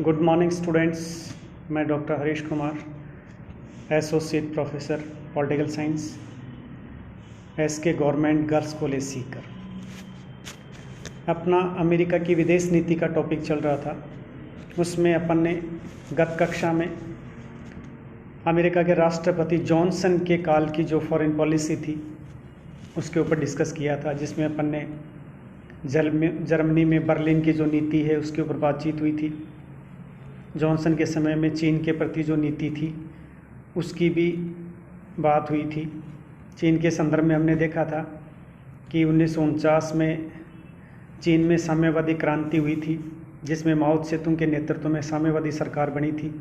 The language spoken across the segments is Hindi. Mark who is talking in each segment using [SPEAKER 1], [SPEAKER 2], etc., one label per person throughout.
[SPEAKER 1] Good morning students. मैं doctor Harish Kumar, associate professor political science, SK government girls college Sikar. अपना अमेरिका की विदेश नीति का टॉपिक चल रहा था। उसमें अपन ने गत कक्षा में अमेरिका के राष्ट्रपति जॉनसन के काल की जो फॉरेन पॉलिसी थी उसके ऊपर डिस्कस किया था, जिसमें अपन ने जर्मनी में बर्लिन की जो नीति है उसके ऊपर बातचीत हुई थी। जॉनसन के समय में चीन के प्रति जो नीति थी उसकी भी बात हुई थी। चीन के संदर्भ में हमने देखा था कि 1949 में चीन में साम्यवादी क्रांति हुई थी, जिसमें माओ त्से-तुंग के नेतृत्व में साम्यवादी सरकार बनी थी,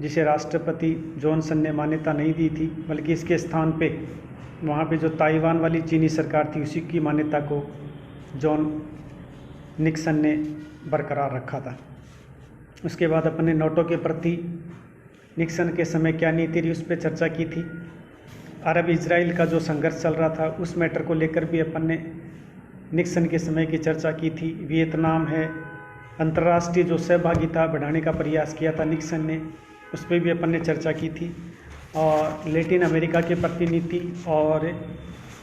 [SPEAKER 1] जिसे राष्ट्रपति जॉनसन ने मान्यता नहीं दी थी, बल्कि इसके स्थान पे वहाँ पे जो ताइवान वाली चीनी सरकार थी उसी की मान्यता को जॉन निक्सन ने बरकरार रखा था। उसके बाद अपन ने नोटो के प्रति निक्सन के समय क्या नीति रही उस पर चर्चा की थी। अरब इजराइल का जो संघर्ष चल रहा था उस मैटर को लेकर भी अपन ने निक्सन के समय की चर्चा की थी। वियतनाम है, अंतर्राष्ट्रीय जो सहभागिता बढ़ाने का प्रयास किया था निक्सन ने, उस पर भी अपन ने चर्चा की थी। और लैटिन अमेरिका के प्रति नीति और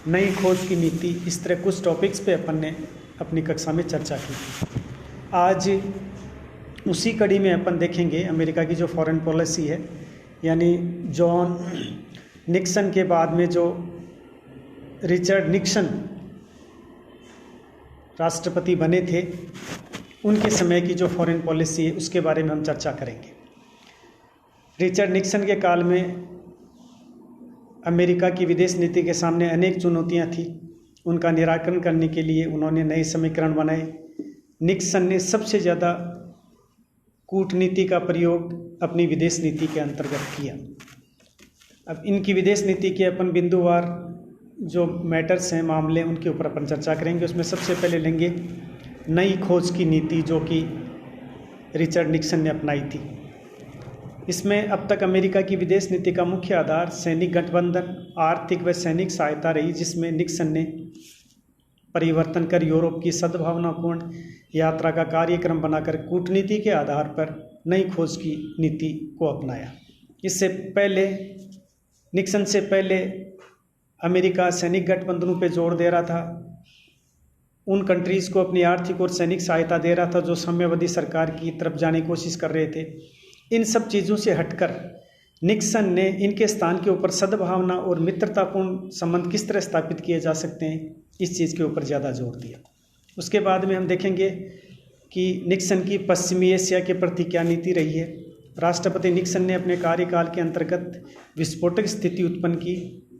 [SPEAKER 1] नई खोज की नीति, इस तरह कुछ टॉपिक्स पे अपन ने अपनी कक्षा में चर्चा की थी। आज उसी कड़ी में अपन देखेंगे अमेरिका की जो फॉरेन पॉलिसी है, यानी जॉन निक्सन के बाद में जो रिचर्ड निक्सन राष्ट्रपति बने थे उनके समय की जो फॉरेन पॉलिसी है उसके बारे में हम चर्चा करेंगे। रिचर्ड निक्सन के काल में अमेरिका की विदेश नीति के सामने अनेक चुनौतियां थी। उनका निराकरण करने के लिए उन्होंने नए समीकरण बनाए। निक्सन ने सबसे ज़्यादा कूटनीति का प्रयोग अपनी विदेश नीति के अंतर्गत किया। अब इनकी विदेश नीति के अपन बिंदुवार जो मैटर्स हैं, मामले, उनके ऊपर अपन चर्चा करेंगे। उसमें सबसे पहले लेंगे नई खोज की नीति जो कि रिचर्ड निक्सन ने अपनाई थी। इसमें अब तक अमेरिका की विदेश नीति का मुख्य आधार सैनिक गठबंधन, आर्थिक व सैनिक सहायता रही, जिसमें निक्सन ने परिवर्तन कर यूरोप की सद्भावनापूर्ण यात्रा का कार्यक्रम बनाकर कूटनीति के आधार पर नई खोज की नीति को अपनाया। इससे पहले निक्सन से पहले अमेरिका सैनिक गठबंधनों पे जोर दे रहा था, उन कंट्रीज़ को अपनी आर्थिक और सैनिक सहायता दे रहा था जो साम्यवादी सरकार की तरफ जाने की कोशिश कर रहे थे। इन सब चीज़ों से हटकर निक्सन ने इनके स्थान के ऊपर सद्भावना और मित्रतापूर्ण संबंध किस तरह स्थापित किए जा सकते हैं, इस चीज़ के ऊपर ज़्यादा जोर दिया। उसके बाद में हम देखेंगे कि निक्सन की पश्चिमी एशिया के प्रति क्या नीति रही है। राष्ट्रपति निक्सन ने अपने कार्यकाल के अंतर्गत विस्फोटक स्थिति उत्पन्न की।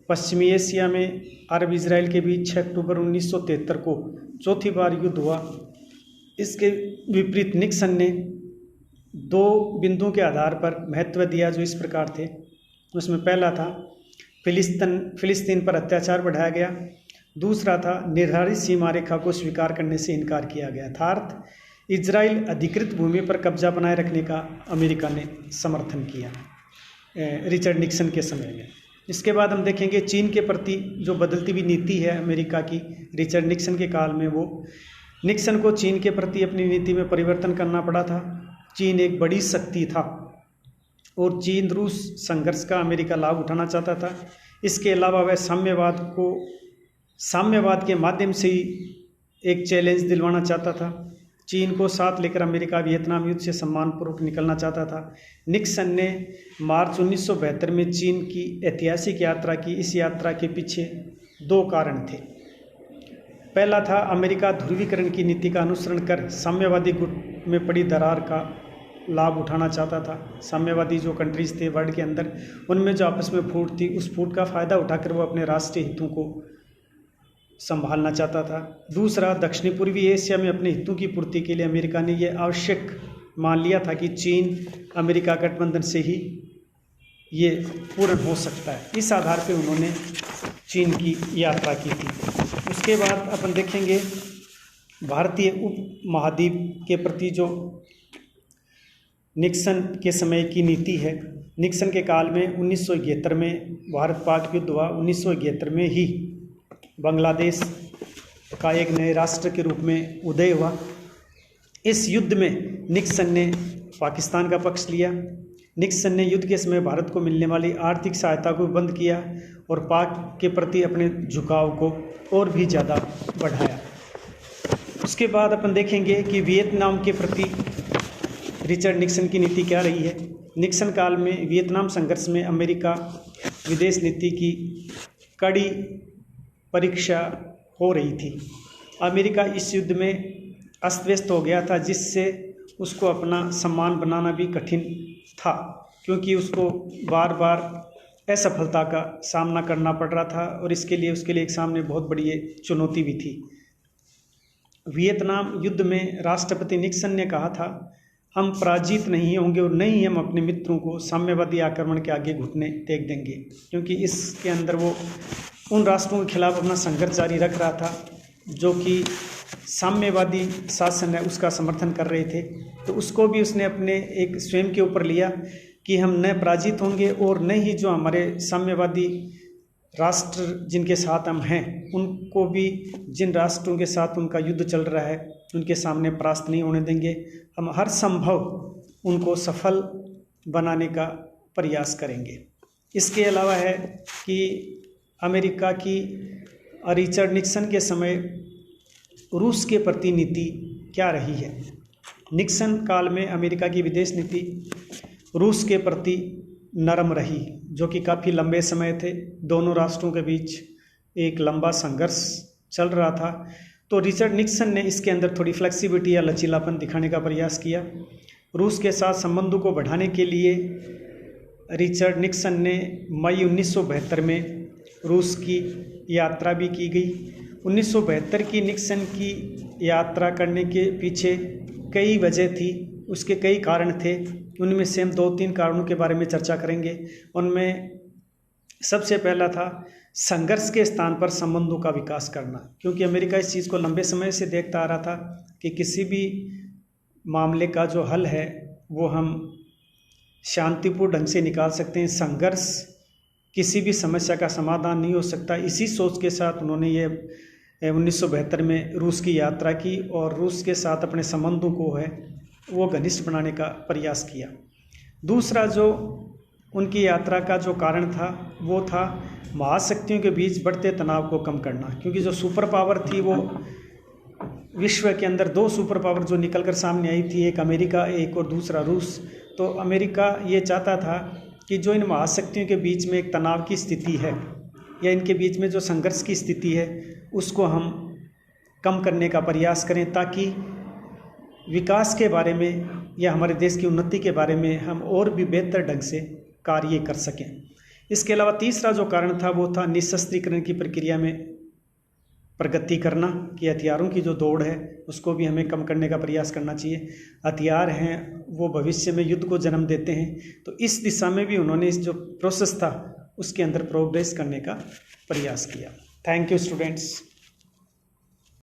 [SPEAKER 1] पश्चिमी एशिया में अरब इजराइल के बीच 6 अक्टूबर 1973 को चौथी बार युद्ध हुआ। इसके विपरीत निक्सन ने 2 बिंदुओं के आधार पर महत्व दिया जो इस प्रकार थे। उसमें पहला था फिलिस्तीन पर अत्याचार बढ़ाया गया। दूसरा था निर्धारित सीमा रेखा को स्वीकार करने से इनकार किया गया। अर्थात इजराइल अधिकृत भूमि पर कब्जा बनाए रखने का अमेरिका ने समर्थन किया रिचर्ड निक्सन के समय में। इसके बाद हम देखेंगे चीन के प्रति जो बदलती हुई नीति है अमेरिका की रिचर्ड निक्सन के काल में, वो निक्सन को चीन के प्रति अपनी नीति में परिवर्तन करना पड़ा था। चीन एक बड़ी शक्ति था और चीन रूस संघर्ष का अमेरिका लाभ उठाना चाहता था। इसके अलावा वह साम्यवाद के माध्यम से ही एक चैलेंज दिलवाना चाहता था। चीन को साथ लेकर अमेरिका वियतनाम युद्ध से सम्मानपूर्वक निकलना चाहता था। निक्सन ने मार्च 1972 में चीन की ऐतिहासिक यात्रा की। इस यात्रा के पीछे 2 कारण थे। पहला था अमेरिका ध्रुवीकरण की नीति का अनुसरण कर साम्यवादी गुट में पड़ी दरार का लाभ उठाना चाहता था। साम्यवादी जो कंट्रीज़ थे वर्ल्ड के अंदर, उनमें जो आपस में फूट थी, उस फूट का फ़ायदा उठाकर वो अपने राष्ट्रीय हितों को संभालना चाहता था। दूसरा, दक्षिणी पूर्वी एशिया में अपने हितों की पूर्ति के लिए अमेरिका ने यह आवश्यक मान लिया था कि चीन अमेरिका गठबंधन से ही ये पूर्ण हो सकता है। इस आधार पर उन्होंने चीन की यात्रा की थी। उसके बाद अपन देखेंगे भारतीय उपमहाद्वीप के प्रति जो निक्सन के समय की नीति है। निक्सन के काल में 1971 में भारत पाक युद्ध हुआ। 1971 में ही बांग्लादेश का एक नए राष्ट्र के रूप में उदय हुआ। इस युद्ध में निक्सन ने पाकिस्तान का पक्ष लिया। निक्सन ने युद्ध के समय भारत को मिलने वाली आर्थिक सहायता को बंद किया और पाक के प्रति अपने झुकाव को और भी ज़्यादा बढ़ाया। उसके बाद अपन देखेंगे कि वियतनाम के प्रति रिचर्ड निक्सन की नीति क्या रही है। निक्सन काल में वियतनाम संघर्ष में अमेरिका विदेश नीति की कड़ी परीक्षा हो रही थी। अमेरिका इस युद्ध में अस्त व्यस्त हो गया था, जिससे उसको अपना सम्मान बनाना भी कठिन था, क्योंकि उसको बार बार असफलता का सामना करना पड़ रहा था और उसके लिए एक सामने बहुत बड़ी चुनौती भी थी। वियतनाम युद्ध में राष्ट्रपति निक्सन ने कहा था, हम पराजित नहीं होंगे और नहीं हम अपने मित्रों को साम्यवादी आक्रमण के आगे घुटने टेक देंगे, क्योंकि इसके अंदर वो उन राष्ट्रों के खिलाफ अपना संघर्ष जारी रख रहा था जो कि साम्यवादी शासन है उसका समर्थन कर रहे थे। तो उसको भी उसने अपने एक स्वयं के ऊपर लिया कि हम न पराजित होंगे और न ही जो हमारे साम्यवादी राष्ट्र जिनके साथ हम हैं उनको भी, जिन राष्ट्रों के साथ उनका युद्ध चल रहा है उनके सामने परास्त नहीं होने देंगे। हम हर संभव उनको सफल बनाने का प्रयास करेंगे। इसके अलावा है कि अमेरिका की रिचर्ड निक्सन के समय रूस के प्रति नीति क्या रही है। निक्सन काल में अमेरिका की विदेश नीति रूस के प्रति नरम रही, जो कि काफ़ी लंबे समय थे। दोनों राष्ट्रों के बीच एक लंबा संघर्ष चल रहा था। तो रिचर्ड निक्सन ने इसके अंदर थोड़ी फ्लेक्सिबिलिटी या लचीलापन दिखाने का प्रयास किया। रूस के साथ संबंधों को बढ़ाने के लिए रिचर्ड निक्सन ने मई 1972 में रूस की यात्रा भी की गई। 1972 की निक्सन की यात्रा करने के पीछे कई वजह थी, उसके कई कारण थे। उनमें से हम 2-3 कारणों के बारे में चर्चा करेंगे। उनमें सबसे पहला था संघर्ष के स्थान पर संबंधों का विकास करना, क्योंकि अमेरिका इस चीज़ को लंबे समय से देखता आ रहा था कि किसी भी मामले का जो हल है वो हम शांतिपूर्ण ढंग से निकाल सकते हैं। संघर्ष किसी भी समस्या का समाधान नहीं हो सकता। इसी सोच के साथ उन्होंने ये 1972 में रूस की यात्रा की और रूस के साथ अपने संबंधों को है वो घनिष्ठ बनाने का प्रयास किया। दूसरा जो उनकी यात्रा का जो कारण था वो था महाशक्तियों के बीच बढ़ते तनाव को कम करना, क्योंकि जो सुपर पावर थी वो विश्व के अंदर 2 सुपर पावर जो निकल कर सामने आई थी, एक अमेरिका एक और दूसरा रूस। तो अमेरिका ये चाहता था कि जो इन महाशक्तियों के बीच में एक तनाव की स्थिति है या इनके बीच में जो संघर्ष की स्थिति है उसको हम कम करने का प्रयास करें, ताकि विकास के बारे में या हमारे देश की उन्नति के बारे में हम और भी बेहतर ढंग से कार्य कर सकें। इसके अलावा तीसरा जो कारण था वो था निशस्त्रीकरण की प्रक्रिया में प्रगति करना, कि हथियारों की जो दौड़ है उसको भी हमें कम करने का प्रयास करना चाहिए। हथियार हैं वो भविष्य में युद्ध को जन्म देते हैं, तो इस दिशा में भी उन्होंने इस जो प्रोसेस था उसके अंदर प्रोग्रेस करने का प्रयास किया। Thank you students.